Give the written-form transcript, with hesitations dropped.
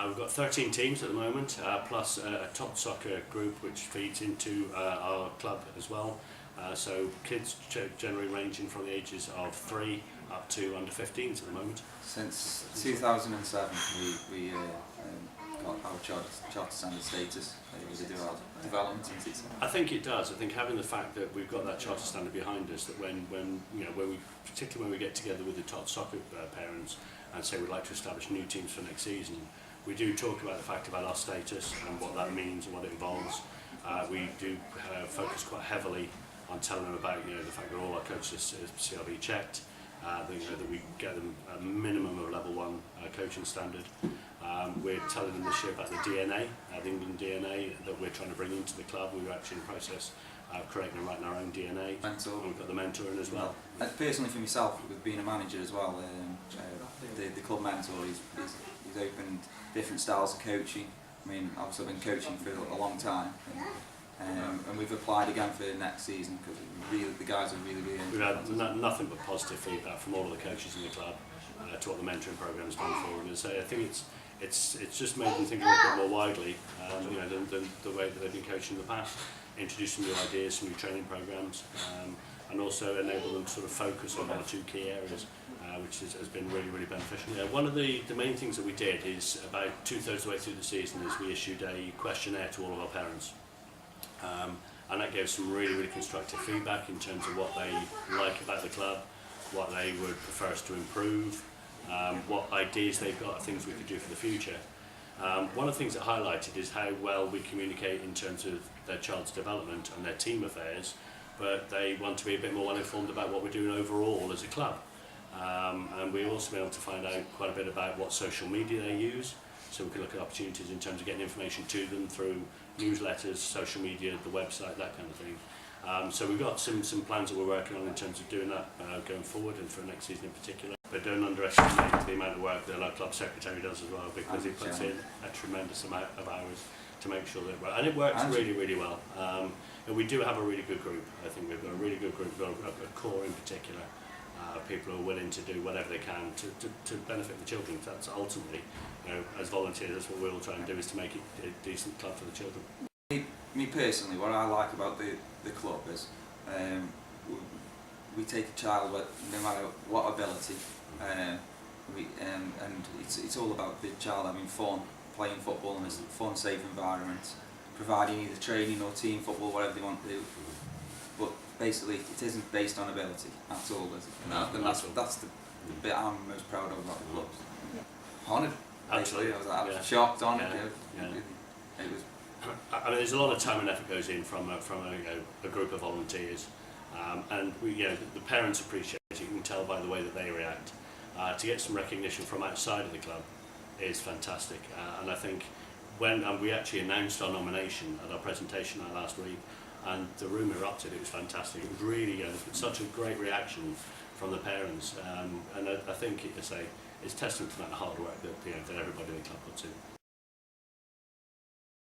We've got 13 teams at the moment, plus a top soccer group which feeds into our club as well. So kids generally ranging from the ages of 3 up to under 15s at the moment. Since 2007 we got our charter standard status. We do our development. I think it does. I think having the fact that we've got that charter standard behind us, that when we, particularly when we get together with the top soccer parents and say we'd like to establish new teams for next season, we do talk about the fact about our status and what that means and what it involves. We do focus quite heavily on telling them about the fact that all our coaches are CRB checked, that we get them a minimum of level 1 coaching standard. We're telling them this year about the DNA, the England DNA that we're trying to bring into the club. We were actually in the process of creating and writing our own DNA. Mentor. And we've got the mentor in as well. Personally for myself, with being a manager as well, the club mentor, he's opened different styles of coaching. I mean, obviously I've been coaching for a long time. And we've applied again for next season because the guys are really We've had nothing but positive feedback from all of the coaches in the club to what the mentoring program has done for them. And so I think it's just made them think a little bit more widely than the way that they've been coaching in the past. Introduce some new ideas, some new training programs, and also enable them to sort of focus on 1 or 2 key areas, which has been really beneficial. Yeah, one of the main things that we did is about 2/3 of the way through the season is we issued a questionnaire to all of our parents. And that gave some really constructive feedback in terms of what they like about the club, what they would prefer us to improve, what ideas they've got of things we could do for the future. One of the things that highlighted is how well we communicate in terms of their child's development and their team affairs, but they want to be a bit more well informed about what we're doing overall as a club. And we also been able to find out quite a bit about what social media they use, so we can look at opportunities in terms of getting information to them through newsletters, social media, the website, that kind of thing. So we've got some plans that we're working on in terms of doing that going forward and for next season in particular. But don't underestimate the amount of work that our club secretary does as well, because he puts in a tremendous amount of hours to make sure that and it works really well. And we do have a really good group. I think we've got a really good group, we've got a core in particular. People who are willing to do whatever they can to benefit the children. That's ultimately, as volunteers, that's what we'll try and do, is to make it a decent club for the children. Me personally, what I like about the club is we take a child with no matter what ability, and it's all about the child having fun, playing football in a fun, safe environment, providing either training or team football, whatever they want to do. But basically, it isn't based on ability at all, is it? No, and that's the bit I'm most proud of about the club. Honoured, actually. I was shocked, honoured. It was. I mean, there's a lot of time and effort goes in from a group of volunteers, and the parents appreciate it. You can tell by the way that they react. To get some recognition from outside of the club is fantastic, and I think when we actually announced our nomination at our presentation last week, and the room erupted. It was fantastic. It was really such a great reaction from the parents, and I think it's testament to that hard work that everybody in the club puts in.